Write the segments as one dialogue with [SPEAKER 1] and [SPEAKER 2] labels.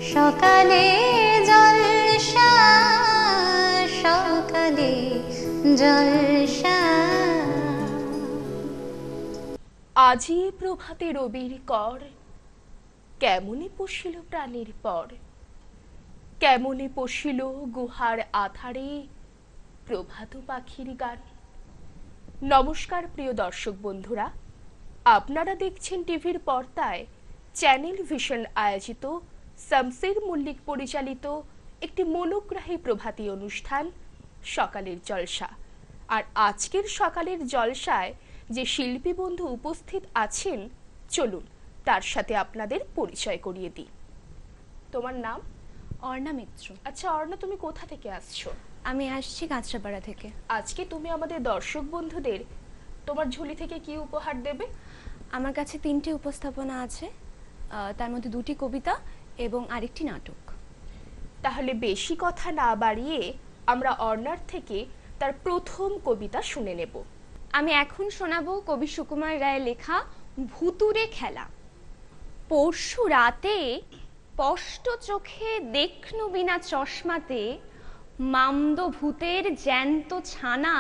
[SPEAKER 1] সকালে জলসা, সকালে জলসা।
[SPEAKER 2] আজি প্রভাতে রবির কর, কেমনে পশিল প্রাণীর পর। কেমনে পশিল গুহার আধারে প্রভাত পাখির গান। নমস্কার প্রিয় দর্শক বন্ধুরা, আপনারা দেখছেন টিভির পর্দায় চ্যানেল ভিশন আয়োজিত শামসের মল্লিক পরিচালিত একটি মনোগ্রাহী প্রভাতী অনুষ্ঠান সকালের জলসা। আর আজকের সকালের জলসায় যে শিল্পী বন্ধু উপস্থিত আছেন, চলুন তার সাথে আপনাদের পরিচয় করিয়ে দিই। তোমার নাম?
[SPEAKER 3] অর্ণা মিত্র।
[SPEAKER 2] আচ্ছা অর্ণা, তুমি কোথা থেকে আসছো?
[SPEAKER 3] আমি আসছি কাঁচরাপাড়া থেকে।
[SPEAKER 2] আজকে তুমি আমাদের দর্শক বন্ধুদের তোমার ঝুলি থেকে কি উপহার দেবে?
[SPEAKER 3] আমার কাছে 3টি উপস্থাপনা আছে, তার মধ্যে 2টি কবিতা এবং আরেকটি নাটক।
[SPEAKER 2] তাহলে বেশি কথা না বাড়িয়ে আমরা অর্ণার থেকে তার প্রথম কবিতা শুনে নেব।
[SPEAKER 3] আমি এখন শোনাবো কবি সুকুমার রায়ের লেখা ভুতুরে খেলা। পরশু রাতে স্পষ্ট চোখে দেখনু বিনা চশমাতে, মামদ ভূতের জ্যান্ত ছানা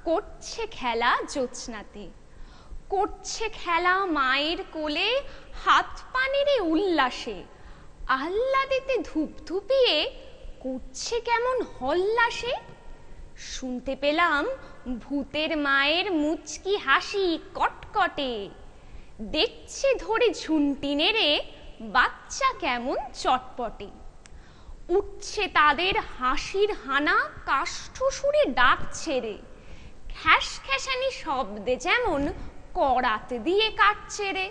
[SPEAKER 3] করছে খেলা জ্যোৎস্নাতে। করছে খেলা মায়ের কোলে হাত পানেরে উল্লাসে, আহ্লাদেতে ধূপধুপিয়ে করছে কেমন হল্লাসে। শুনতে পেলাম ভূতের মায়ের মুচকি হাসি কটকটে, দেখছে ধরে ঝুন্টি নেড়ে বাচ্চা কেমন চটপটে। উঠছে তাদের হাসির হানা কাষ্ঠ সুরে ডাক ছেড়ে, খ্যাস খ্যাসানি শব্দে যেমন করাত দিয়ে কাটছে রে।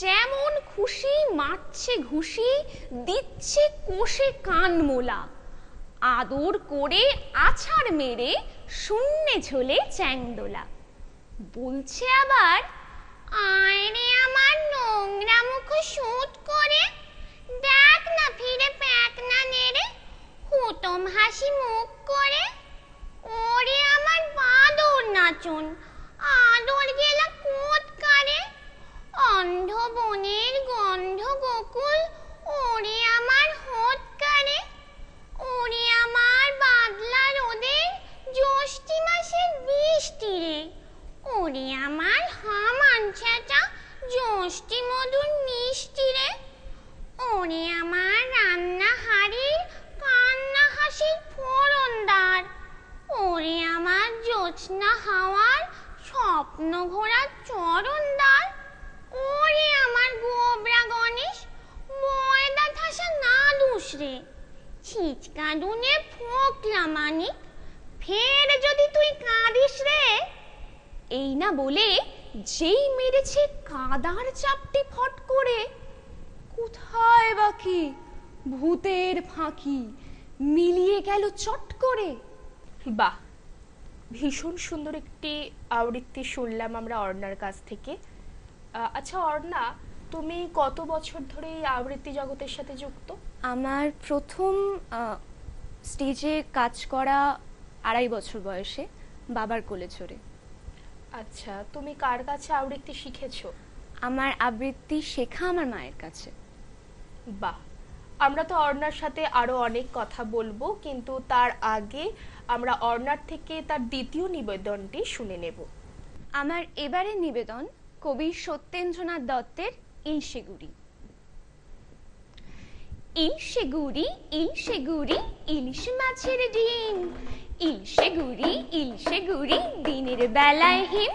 [SPEAKER 3] যেমন খুশি মারছে ঘুষি, দিচ্ছে কোষে কান মোলা, আদর করে আছাড় মেরে শূন্যে ঝোলে চ্যাংদোলা। বলছে আবার, আয় রে আমার নোংরা মুখ শুট করে, দেখ না ফিরে প্যাক না নেড়ে, হুতম হাসি মুখ করে। ওরে আমার বাদর নাচন, আদর গেলা কোত কারে, অন্ধ বনের গন্ধ গোকুল, ওরে আমার হোত কারে। ওরে আমার বাদলা রোদের জ্যৈষ্ঠী মাসের বৃষ্টি রে, ওরে আমার হামান ছেঁচা জ্যৈষ্ঠী মধুর মিষ্টি রে। ওরে আমার রান্না হাড়ির কান্না হাসির ফোড়নদার, ওরে আমার জ্যোৎস্না হাওয়ার স্বপ্ন ঘোরার চরণদার। ওরে আমার গোবরা গণেশ ময়দা ঠাসা না দুসরে, ছিচকাদুনে ফোকলা মানিক, ফের যদি তুই কাঁদিস রে। এই না বলে যেই মেরেছে কাদার চাপটি ফট করে, কোথায় বাকি ভূতের ফাঁকি মিলিয়ে গেল চট করে।
[SPEAKER 2] বাহ, ভীষণ সুন্দর একটি আবৃত্তি শুনলাম আমরা অর্ণার কাছ থেকে। আচ্ছা অর্ণা, তুমি কত বছর ধরে এই আবৃত্তি জগতের সাথে যুক্ত?
[SPEAKER 3] আমার প্রথম স্টেজে কাজ করা 2.5 বছর বয়সে, বাবার কোলে চড়ে।
[SPEAKER 2] আচ্ছা, তুমি কার কাছে আবৃত্তি শিখেছো?
[SPEAKER 3] আমার আবৃত্তি শেখা আমার মায়ের কাছে।
[SPEAKER 2] বাহ, আমরা তো অর্ণার সাথে আরো অনেক কথা বলবো, কিন্তু তার আগে আমরা অর্ণার থেকে তার দ্বিতীয় নিবেদনটি শুনে নেব।
[SPEAKER 3] আমার এবারের নিবেদন কবি সত্যেন্দ্রনাথ দত্তের ইলশে গুড়ি। ইলশে গুড়ি, ইলশে গুড়ি, ইলিশ মাছের ডিম। ইলশে গুড়ি, ইলশে গুড়ি, দিনের বেলায় হিম।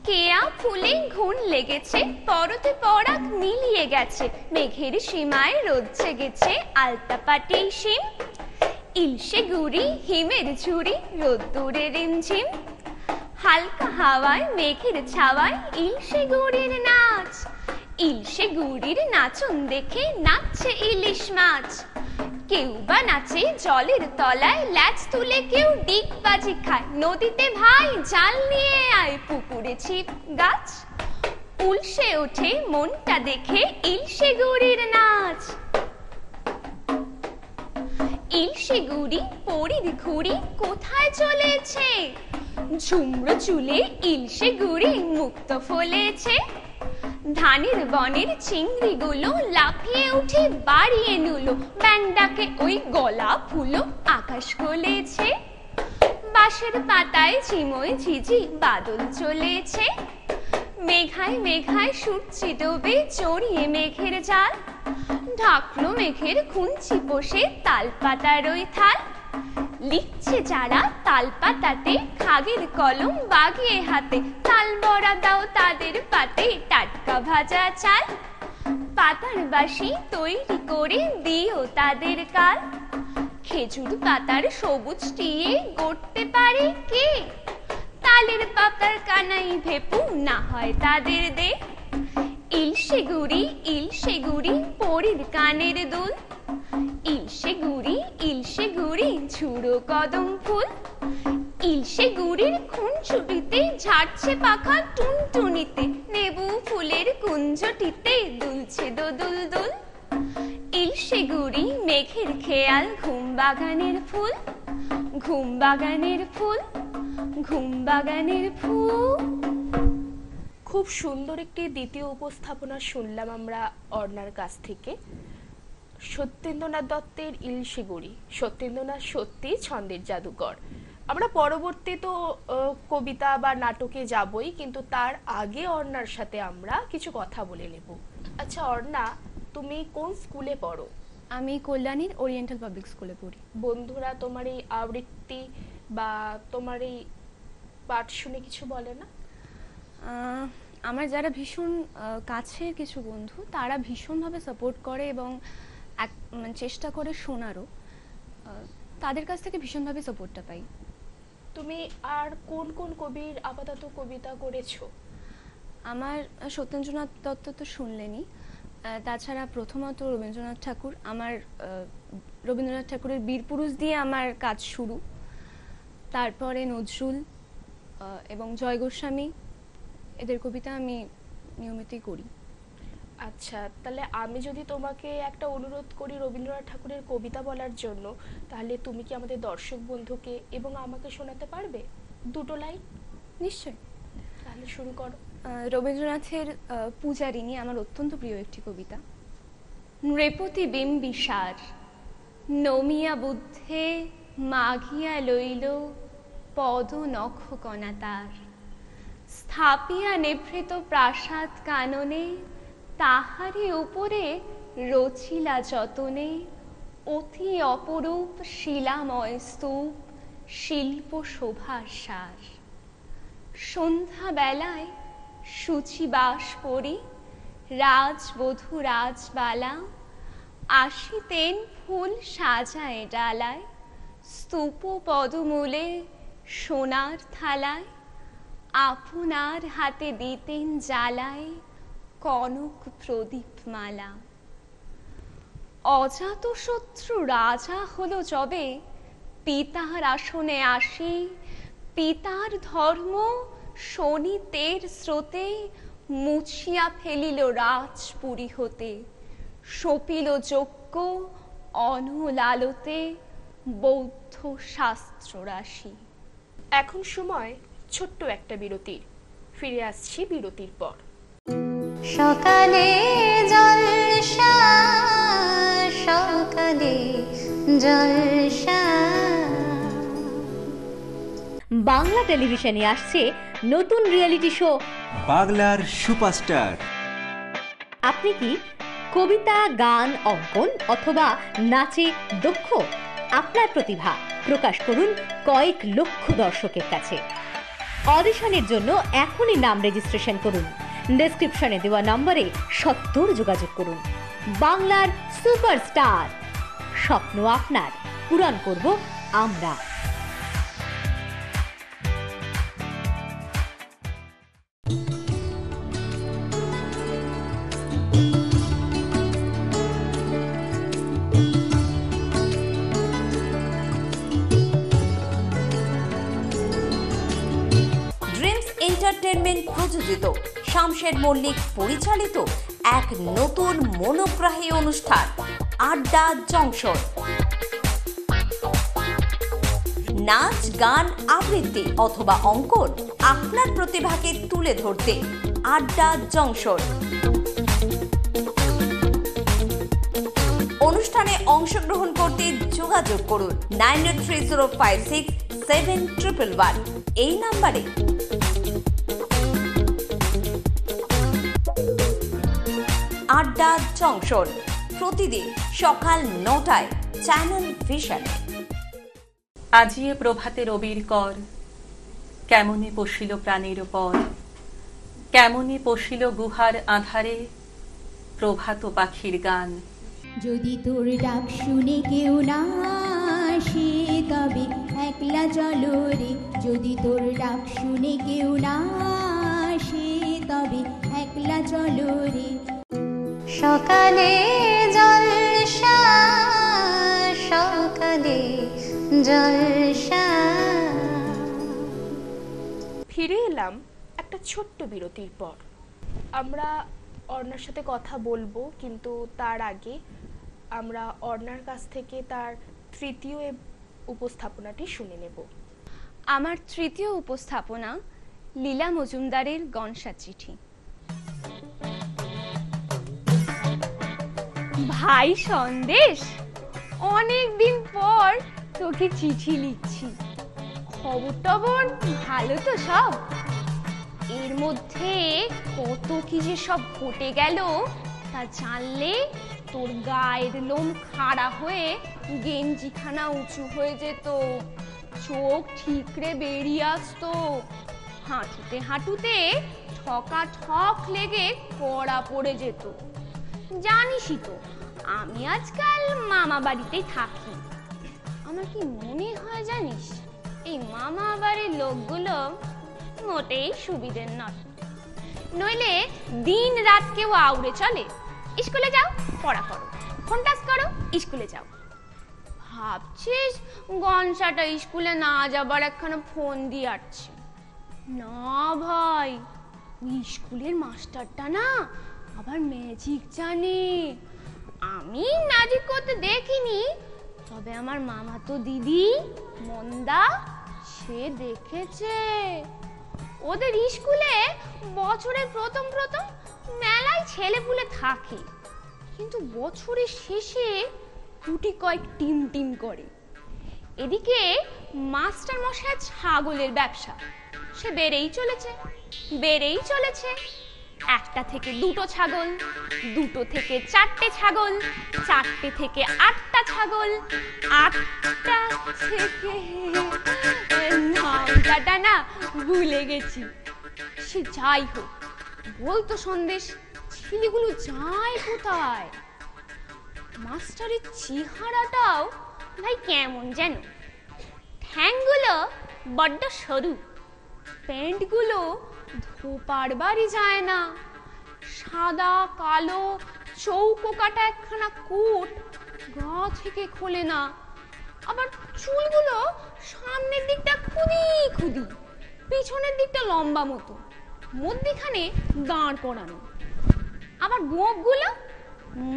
[SPEAKER 3] কেয়া ফুলে ঘুণ লেগেছে, পরতে পরাগ মিলিয়ে গেছে, মেঘের সীমায় রোদ জেগেছে, আলতা পাটি শিম। ইলশে গুড়ি, হিমের ঝুড়ি, রোদ্দুরে রিমঝিম। হালকা হাওয়ায় মেঘের ছাওয়ায় ইলশে গুড়ির নাচ। ইলশে গুড়ির নাচন দেখে নাচছে ইলিশ মাছ। কেউ বা নাচে জলের তলায়, ল্যাজ তুলে কেউ ডিগবাজি খায়। নদীতে ভাই জাল নিয়ে আয়, পুকুরে ছিপ গাছ। উলসে ওঠে মনটা দেখে ইলশে গুড়ির নাচ। ইলশে গুড়ি পরির ঘুড়ি কোথায় চলেছে, ঝুমরো চুলে ইলশে গুড়ি মুক্ত ফলেছে। ধানের বনের চিংড়িগুলো লাফিয়ে উঠে বাড়িয়ে নুলো, ব্যাংডাকে ওই গলা ফুলো আকাশ গলেছে। বাঁশের পাতায় ঝিমোয় ঝিঝি বাদল চলেছে, মেঘায় মেঘায় সূর্যি ডোবে চড়িয়ে মেঘের জাল, ঢাকলো মেঘের খুঞ্চি বসে তাল পাতার ওই থাল, লিখছে যারা তাল পাতাতে খাগের কলম বাগিয়ে হাতে, তাল বড়া দাও তাদের পাতে টাটকা ভাজা চাল, পাতার বাঁশি তৈরি করে দিও তাদের কাল, খেজুর পাতার সবুজ টিয়ে গড়তে পারে কে, তালের পাতার কানাই ভেপু না হয় তাদের দে, ইলশে গুড়ি পরীর কানের দুল, ইলশে গুড়ি ঝুড়ো কদম ফুল, ইলশে গুড়ির খুনছুটিতে ঝাড়ছে পাখা টুনটুনিতে, নেবু ফুলের কুঞ্জটিতে দুলছে দোদুল দুল, ইলশে গুড়ি মেঘের খেয়াল ঘুম বাগানের ফুল, ঘুম বাগানের ফুল, ঘুম বাগানের ফুল।
[SPEAKER 2] খুব সুন্দর একটি দ্বিতীয় উপস্থাপনা শুনলাম আমরা অর্ণার কাছ থেকে। সত্যেন্দ্রনাথ দত্তের ইলশে গুড়ি। সত্যেন্দ্রনাথ সত্যি ছন্দের জাদুকর। আমরা পরবর্তী তো কবিতা বা নাটকে যাবই, কিন্তু তার আগে অর্ণার সাথে আমরা কিছু কথা বলে নেব। আচ্ছা অর্ণা, তুমি কোন স্কুলে পড়ো?
[SPEAKER 3] আমি কল্যাণীর ওরিয়েন্টাল পাবলিক স্কুলে পড়ি।
[SPEAKER 2] বন্ধুরা তোমার এই আবৃত্তি বা তোমার এই পাঠ শুনে কিছু বলে না?
[SPEAKER 3] আমার যারা ভীষণ কাছের কিছু বন্ধু, তারা ভীষণভাবে সাপোর্ট করে এবং চেষ্টা করে শোনারও, তাদের কাছ থেকে ভীষণভাবে সাপোর্টটা পাই।
[SPEAKER 2] তুমি আর কোন কোন কবির আপাতত কবিতা করেছো?
[SPEAKER 3] আমার সত্যেন্দ্রনাথ দত্ত তো শুনলেনই, তাছাড়া প্রথমত রবীন্দ্রনাথ ঠাকুর। আমার রবীন্দ্রনাথ ঠাকুরের বীরপুরুষ দিয়ে আমার কাজ শুরু, তারপরে নজরুল এবং জয় গোস্বামী, এদের কবিতা আমি নিয়মিতই করি।
[SPEAKER 2] আচ্ছা, তাহলে আমি যদি তোমাকে একটা অনুরোধ করি রবীন্দ্রনাথ ঠাকুরের কবিতা বলার জন্য, তাহলে তুমি কি আমাদের দর্শক বন্ধুকে এবং আমাকে শোনাতে পারবে দুটো লাইন?
[SPEAKER 3] নিশ্চয়,
[SPEAKER 2] তাহলে শুরু করো।
[SPEAKER 3] রবীন্দ্রনাথের পূজারিণী আমার অত্যন্ত প্রিয় একটি কবিতা। নৃপতি বিম্বিসার নমিয়া বুদ্ধে মাঘিয়া লইল পদ নখ কণা তার, স্থাপিয়া নিভৃত প্রাসাদ কাননে, তাহারি উপরে রচিলা যতনে, অতি অপরূপ শিলাময় স্তূপ শিল্প শোভার সার। সন্ধ্যা বেলায় শুচিবাস পরি রাজবধূ রাজবালা, আসিতেন ফুল সাজায় ডালায়, স্তূপ পদমূলে সোনার থালায়, আপনার হাতে দিতেন জ্বালায় কনক প্রদীপ মালা। অজাত শত্রু রাজা হলো যবে, পিতার আসনে আসি, পিতার ধর্ম শনিতের স্রোতে, মুছিয়া ফেলিল রাজপুরী হতে, সপিল যজ্ঞ অনল আলোতে বৌদ্ধ শাস্ত্র রাশি।
[SPEAKER 2] এখন সময় ছোট্ট একটা বিরতির। ফিরে আসছি বিরতির পর।
[SPEAKER 1] সকালে জলসা, সকালে জলসা।
[SPEAKER 4] বাংলা টেলিভিশনে আসছে নতুন রিয়েলিটি শো
[SPEAKER 5] বাংলার সুপারস্টার।
[SPEAKER 4] আপনি কি কবিতা, গান, অঙ্কন অথবা নাচে দক্ষ? আপনার প্রতিভা প্রকাশ করুন কয়েক লক্ষ দর্শকের কাছে। অডিশনের জন্য এখনই নাম রেজিস্ট্রেশন করুন। ডেসক্রিপশনে দেওয়া নম্বরে সত্বর যোগাযোগ করুন। বাংলার সুপারস্টার, স্বপ্ন আপনার, পূরণ করব আমরা।
[SPEAKER 6] এন্টারটেইনমেন্ট প্রযোজিত, শামশের মল্লিক পরিচালিত এক নতুন মনোগ্রাহী অনুষ্ঠান আড্ডা জংশন। নাচ, গান, আবৃত্তি অথবা অঙ্কন, আপনার প্রতিভাকে তুলে ধরতে আড্ডা জংশন। অনুষ্ঠানে অংশগ্রহণ করতে যোগাযোগ করুন 9830567111 এই নাম্বারে। আড্ডা জংশন প্রতিদিন সকাল 9টায় চ্যানেল ভিশনে।
[SPEAKER 7] আজিয়ে প্রভাতে রবির কর, কেমনে পশিল প্রাণের পর, কেমনে পশিল গুহার আধারে প্রভাত পাখির গান।
[SPEAKER 8] যদি তোর ডাক শুনে কেউ না আসে তবে একলা চলো রে, যদি তোর ডাক শুনে কেউ না আসে তবে একলা চলো রে।
[SPEAKER 1] সকালে জলসা, সকালে জলসা।
[SPEAKER 2] ফিরে এলাম একটা ছোট্ট বিরতির পর। আমরা অর্ণার সাথে কথা বলবো, কিন্তু তার আগে আমরা অর্ণার কাছ থেকে তার তৃতীয় উপস্থাপনাটি শুনে নেব।
[SPEAKER 3] আমার তৃতীয় উপস্থাপনা লীলা মজুমদারের গনসা চিঠি। ভাই সন্দেশ, অনেক দিন পর তোকে চিঠি লিখছি। খবর টবর ভালো তো সব? এর মধ্যে কত কি যে সব ঘটে গেল তা জানলে তোর গায়ের লোম খাড়া হয়ে গেঞ্জিখানা উঁচু হয়ে যেত, চোখ ঠিকরে বেরিয়ে আসতো, হাঁটুতে হাঁটুতে ঠকা ঠক লেগে কড়া পড়ে যেত। জানিসই তো আমি আজকাল মামা বাড়িতেই থাকি। আমার কি মনে হয় জানিস, এই মামা বাড়ির লোকগুলো মোটেই সুবিধের নয়। নইলে দিন রাত কেউ আউড়ে চলে, স্কুলে যাও, পড়া করো, ফোন টাচ করো, স্কুলে যাও। ভাবছিস গনসাটা স্কুলে না যাবার একখানা ফোন দিয়ে আসছে? না ভাই, স্কুলের মাস্টারটা না আবার ম্যাজিক জানে। আমি ম্যাজিক করতে দেখিনি, তবে আমার মামাতো দিদি মন্দা সে দেখেছে। ওদের স্কুলে বছরের প্রথম প্রথম মেলায় ছেলেপুলে থাকে, কিন্তু বছরের শেষে গুটি কয়েক টিম টিম করে। এদিকে মাস্টার মশাই ছাগলের ব্যবসা, সে বেড়েই চলেছে বেড়েই চলেছে। একটা থেকে দুটো ছাগল, দুটো থেকে চারটে ছাগল, চারটে থেকে আটটা ছাগল, আটটা থেকে নামটা না ভুলে গেছি। সে যাই হোক, বলতো সন্দেশ ছেলেগুলো যায় কোথায়? মাস্টারের চেহারাটাও ভাই কেমন যেন, ঠ্যাংগুলো বড্ড সরু, প্যান্টগুলো ধোপার বাড়ি যায় না, সাদা কালো চৌকো কাটা একখানা কোট গা থেকে খোলে না, আবার চুলগুলো সামনের দিকটা খুদি খুদি, পিছনের দিকটা লম্বা মতো, মধ্যিখানে দাঁড় করানো, আবার গোঁপগুলো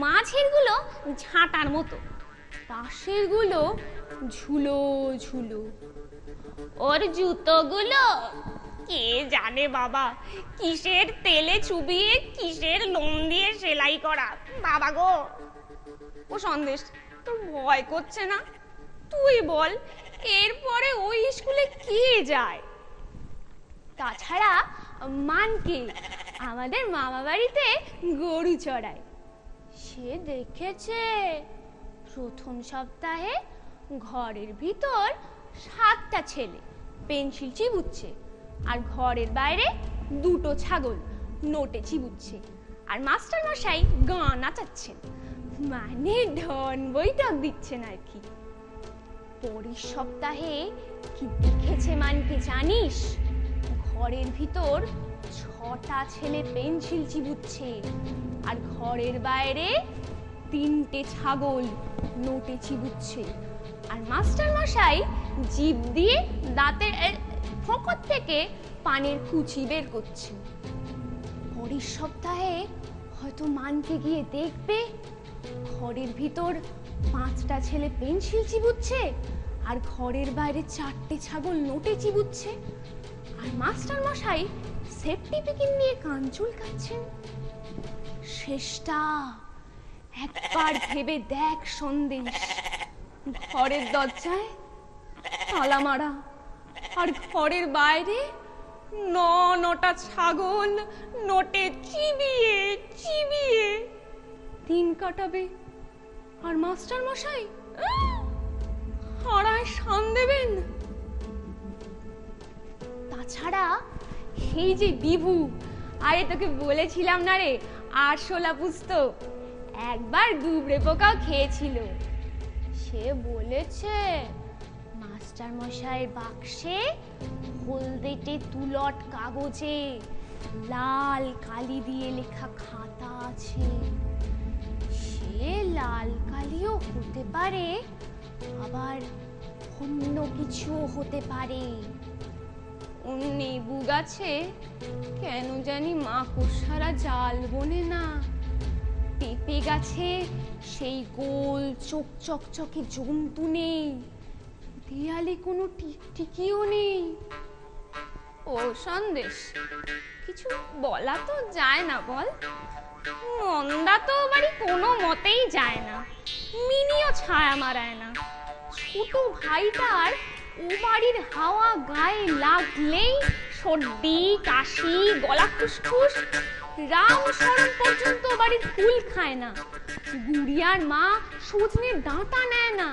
[SPEAKER 3] মাঝের গুলো ঝাঁটার মতো, পাশের গুলো ঝুলো ঝুলো। ওর জুতোগুলো কে জানে বাবা কিসের তেলে চুবিয়ে কিসের লোম দিয়ে সেলাই করা। বাবা গো, ও সন্দেশ, তোর ভয় করছে না? তুই বল, এরপরে ওই স্কুলে কে যায়? তাছাড়া মানকে আমাদের মামা বাড়িতে গরু চড়ায়, সে দেখেছে প্রথম সপ্তাহে ঘরের ভিতর 7টা ছেলে পেন্সিল চিবুচ্ছে, আর ঘরের বাইরে 2টো ছাগল নোটে চিবুচ্ছে, আর মাস্টার মশাই গান নাচাচ্ছেন, মানে ঢন বৈঠক দিচ্ছেন আর কি। পরের সপ্তাহে কি দেখেছে মানকে জানিস? ঘরের ভিতর 6টা ছেলে পেন্সিল চিবুচ্ছে, আর ঘরের বাইরে 3টে ছাগল নোটে চিবুচ্ছে, আর মাস্টার মশাই জিভ দিয়ে দাঁতের ফোঁকর থেকে পানের কুচি বের করছে। পরের সপ্তাহে হয়তো মানকে গিয়ে দেখবে ঘরের ভিতর 5টা ছেলে পেন্সিল চিবুচ্ছে, আর ঘরের বাইরে 4টে ছাগল নোটে চিবুচ্ছে, আর মাস্টার মশাই সেফটি পিকিন নিয়ে কান চুলকাচ্ছেন। শেষটা একবার ভেবে দেখ সন্দেশ, ঘরের দরজায় তালা মারা, আর ঘরের বাইরে নটা ছাগল নোটে চিবিয়ে চিবিয়ে দিন কাটাবে। আর মাস্টার মশাই হারায় শান দেবেন। তাছাড়া সেই যে বিভু, আরে তোকে বলেছিলাম না রে, আরশোলা পুস্তক, একবার দুবড়ে পোকাও খেয়েছিল। সে বলেছে মাস্টার মশাইয়ের বাক্সে হলদেটে তুলট কাগজে লাল কালি দিয়ে লেখা খাতা আছে। সে লাল কালিও হতে পারে, আবার অন্য কিছুও হতে পারে। নেবু গাছে কেন জানি মাকড়সারা জাল বোনে না, পেঁপে গাছে সেই গোল চোখ চকচকে জন্তু নেই, দেয়ালে কোনো টিকটিকিও নেই। ও সন্দেশ, কিছু বলা তো যায় না বল, মন্দা তো বাড়ি কোনো মতেই যায় না, মিনিও ছায়া মারায় না। ছোট ভাইটার ও বাড়ির হাওয়া গায়ে লাগলেই সর্দি কাশি গলা খুসখুস, রাম শরণ পর্যন্ত বাড়ির ফুল খায় না। গুড়িয়ার মা সজনের ডাঁটা নেয় না।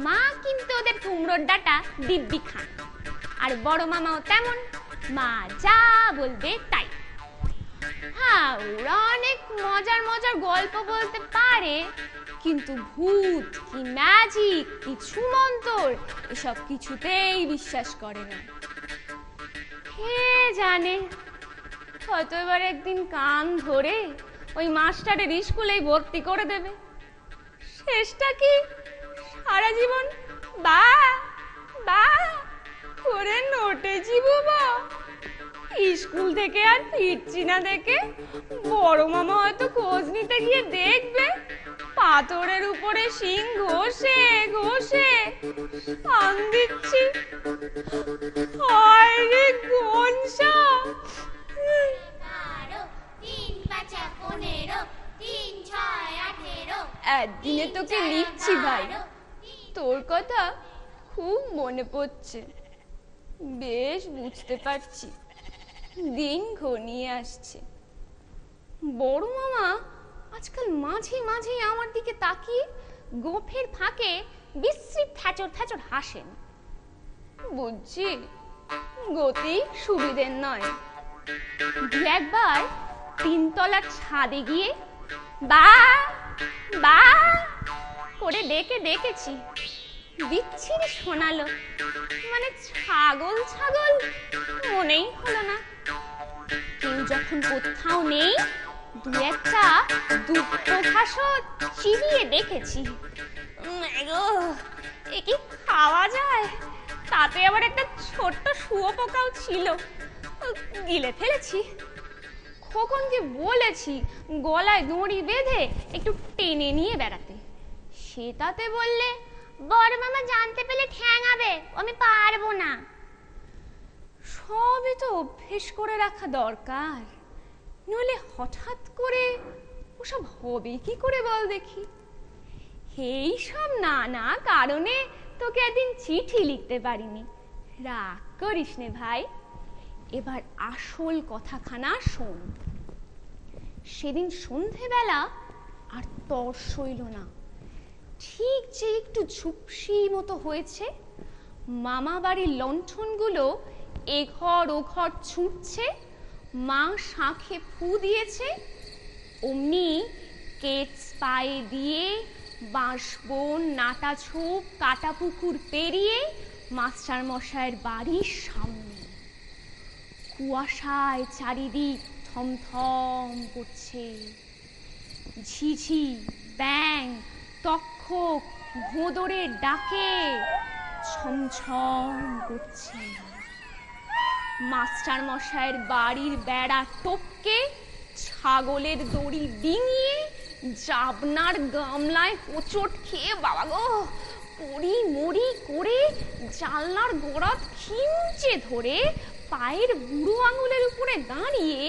[SPEAKER 3] মা কিন্তু ওদের কুমড়োর ডাঁটা দিব্যি খায়, আর বড় মামাও তেমন, মা যা বলবে তাই। হ্যাঁ, ওরা অনেক মজার মজার গল্প বলতে পারে, কিন্তু ভূত কি ম্যাজিক কি ছুমন্তর এসব কিছুতেই বিশ্বাস করে না। কে জানে, হয়তো এবার একদিন কান ধরে ওই মাস্টারের স্কুলেই ভর্তি করে দেবে। শেষটা কি সারা জীবন বা বা করে নোটে জীববা। স্কুল থেকে আর ফিরছি না দেখে বড় মামা হয়তো খোঁজ নিতে গিয়ে দেখবে পাথরের উপরে শিং ঘষে ঘষে শান দিচ্ছি। হায় রে গনসা, একদিনে তোকে লিখছি ভাই, তোর কথা খুব মনে পড়ছে। বেশ বুঝতে পারছি দিন ঘনিয়ে আসছে। বড় মামা আজকাল মাঝে মাঝে আমার দিকে তাকিয়ে গোফের ফাঁকে বিশ্রী থ্যাচর থ্যাচর হাসেন। বুঝছি গতি সুবিধের নয়। দু একবার তিনতলার ছাদে গিয়ে বা বা করে ডেকে দেখেছি, বিচ্ছিরি শোনালো, মানে ছাগল ছাগল মনেই হলো না। কেউ যখন কোথাও নেই দু একটা দুটো ঘাসও চিবিয়ে দেখেছি। এ কি খাওয়া যায়? তাতে আবার একটা ছোট্ট শুয়োপোকাও ছিল, গিলে ফেলেছি। খোকনকে বলেছি গলায় দড়ি বেঁধে একটু টেনে নিয়ে বেড়াতে, সে তাতে বললে বড় মামা জানতে পেলে ঠ্যাঙাবে, আমি পারবো না। সবই তো অভ্যেস করে রাখা দরকার, নইলে হঠাৎ করে ওসব হবে কি করে বল দেখি। এই সব নানা কারণে তোকে একদিন চিঠি লিখতে পারিনি, রাগ করিস নে ভাই। এবার আসল কথাখানা শোন। সেদিন সন্ধেবেলা আর তর সইল না, ঠিক যে একটু ঝুপসি মতো হয়েছে, মামা বাড়ির লণ্ঠনগুলো এঘর ওঘর ছুটছে, মা শাঁখে ফু দিয়েছে, অমনি কেটস পায়ে দিয়ে বাঁশবন নাটা ছোপ কাটা পুকুর পেরিয়ে মাস্টার মশাইয়ের বাড়ির সামনে। কুয়াশায় চারিদিক থমথম করছে, ঝিঝি ব্যাং তক্ষক ভোঁদরের ডাকে ছমছম করছে। মাস্টার মশাইয়ের বাড়ির বেড়া টপকে ছাগলের দড়ি ডিঙিয়ে জাবনার গামলায় হোঁচট খেয়ে বাবা গো পড়ি মরি করে জানলার গোড়া খিমচে ধরে পায়ের বুড়ো আঙুলের উপরে দাঁড়িয়ে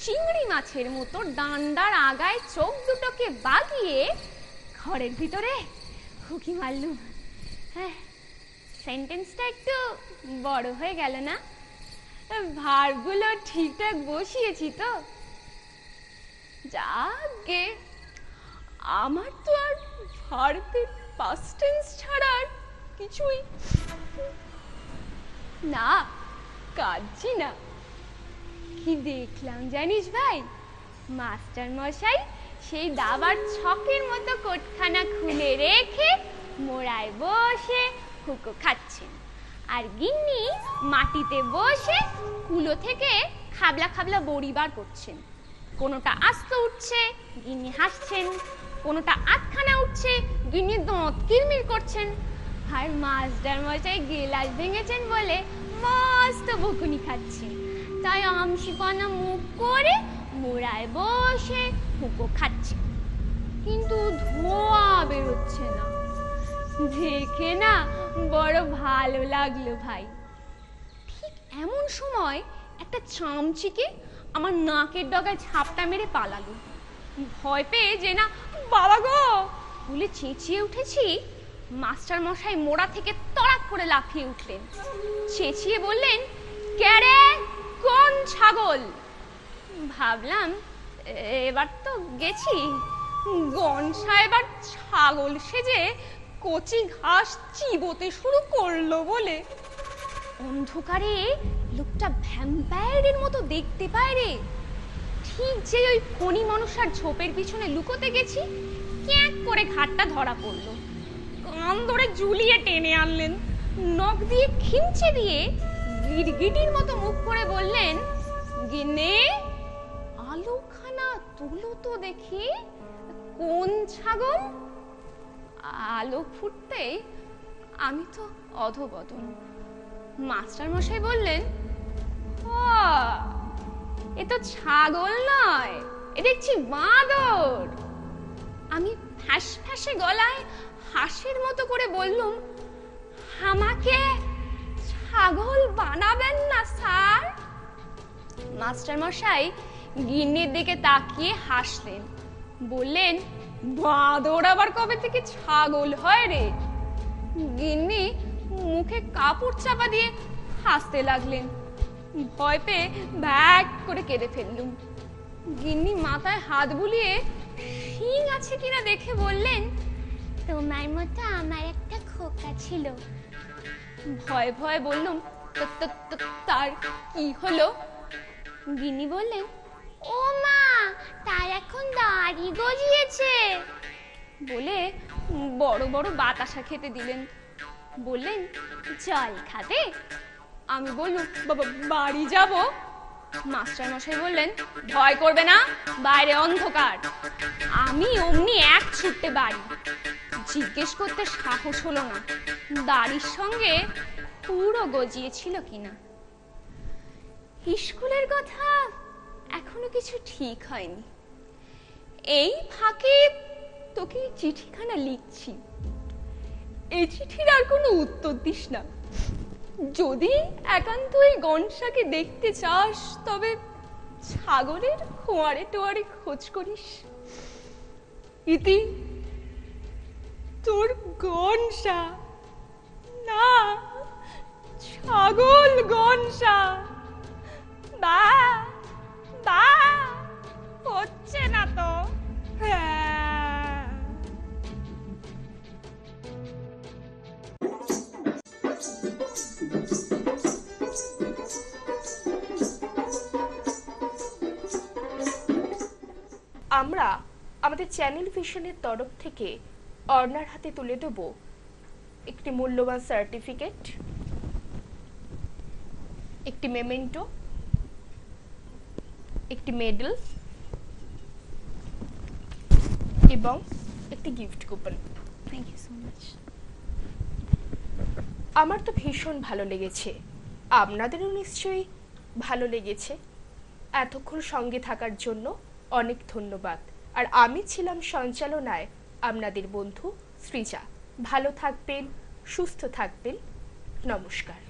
[SPEAKER 3] চিংড়ি মাছের মতো ডান্ডার আগায় চোখ দুটোকে বাগিয়ে ঘরের ভিতরে হুকি মারলুম। হ্যাঁ, সেন্টেন্সটা একটু বড় হয়ে গেল না? ভার্বগুলো ঠিকঠাক বসিয়েছি তো? যাকে আমার তো আর ভার্বের পাস্ট টেন্স ছাড়া আর কিছুই না, কাটছি না। কি দেখলাম জানিস ভাই? মাস্টার মশাই সেই দাবার ছকের মতো কোটখানা খুলে রেখে মোড়ায় বসে হুকো খাচ্ছেন, আর গিন্নি মাটিতে বসে কুলো থেকে খাবলা খাবলা বড়ি বার করছেন। কোনোটা আস্ত উঠছে, গিন্নি হাসছেন, কোনোটা আটখানা উঠছে, গিন্নি দাঁত কিরমির করছেন। আর মাস্টার মশাই গেলাস ভেঙেছেন বলে মস্ত বকুনি খাচ্ছেন, তাই আমসিপানা মুখ করে মোড়ায় বসে হুকো খাচ্ছে, কিন্তু ধোঁয়া বেরোচ্ছে না। দেখে না বড় ভালো লাগলো ভাই। ঠিক এমন সময় একটা চামচিকে আমার নাকের ডগায় ঝাপটা মেরে পালালো। ভয় পেয়ে যে না বাবা গো বলে চেঁচিয়ে উঠেছি, মাস্টার মশাই মোড়া থেকে তড়াক করে লাফিয়ে উঠলেন, চেঁচিয়ে বললেন, কে রে, কোন ছাগল? ভাবলাম এবার তো গেছি, গনসা এবার ছাগল সেজে কচি ঘাস চিবোতে শুরু করলো বলে। অন্ধকারে লোকটা ভ্যাম্পায়ারের মতো দেখতে পায় রে। ঠিক যে ওই ফণি মনসার ঝোপের পিছনে লুকোতে গেছি, ক্যাঁক করে ঘাটটা ধরা পড়লো। কান ধরে ঝুলিয়ে টেনে আনলেন, নখ দিয়ে খিমচে দিয়ে গিরগিটির মতো মুখ করে বললেন, গিন্নি আলোখানা তুলো তো দেখি, কোন ছাগল? আলো ফুটতেই আমি তো অধবদন। মাস্টার মশাই বললেন, এ তো ছাগল নয়, এ দেখছি বাঁদর। আমি ফ্যাস ফ্যাসে গলায় হাসির মতো করে বললুম, আমাকে ছাগল বানাবেন না স্যার? মাস্টার মশাই গিন্নির দিকে তাকিয়ে হাসলেন, বললেন, বাঁদর আবার কবে থেকে ছাগল হয় রে? গিন্নি মুখে কাপড় চাপা দিয়ে হাসতে লাগলেন। ভয় পেয়ে ব্যাগ করে কেঁদে ফেললুম। গিন্নি মাথায় হাত বুলিয়ে শিং আছে কিনা দেখে বললেন,
[SPEAKER 1] তোমার মতো আমার একটা খোকা ছিল।
[SPEAKER 3] ভয়ে ভয়ে বললুম, তার কি হলো? গিন্নি বললেন,
[SPEAKER 1] ও মা, তার এখন দাড়ি গজিয়েছে
[SPEAKER 3] বলে বড় বড় বাতাসা খেতে দিলেন। বললেন, জল খাবে? আমি বললুম, বাড়ি যাব। মাস্টার মশাই বললেন, ভয় করবে না, বাইরে অন্ধকার। আমি অমনি এক ছুটতে বাড়ি। জিজ্ঞেস করতে সাহস হলো না দাড়ির সঙ্গে পুরো গজিয়েছিল কিনা। স্কুলের কথা এখনো কিছু ঠিক হয়নি। এই ফাঁকে তোকে চিঠিখানা লিখছি। এই চিঠির আর কোনো উত্তর দিস না। যদি একান্ত এই গনসাকে দেখতে চাস, তবে ছাগলের খোঁয়ারে টোয়ারে খোঁজ করিস। ইতি তোর গনসা, না ছাগল গনসা। বা বা হচ্ছে না তো।
[SPEAKER 2] আমরা আমাদের চ্যানেল ভিশনের তরফ থেকে অর্ণার হাতে তুলে দেব একটি মূল্যবান সার্টিফিকেট, একটি মেমেন্টো, একটি মেডেল এবং একটি gift coupon.
[SPEAKER 3] Thank you so much.
[SPEAKER 2] আমার তো ভীষণ ভালো লেগেছে, আপনাদেরও নিশ্চয়ই ভালো লেগেছে। এতক্ষণ সঙ্গে থাকার জন্য অনেক ধন্যবাদ। আর আমি ছিলাম সঞ্চালনায় আপনাদের বন্ধু সৃজা। ভালো থাকবেন, সুস্থ থাকবেন। নমস্কার।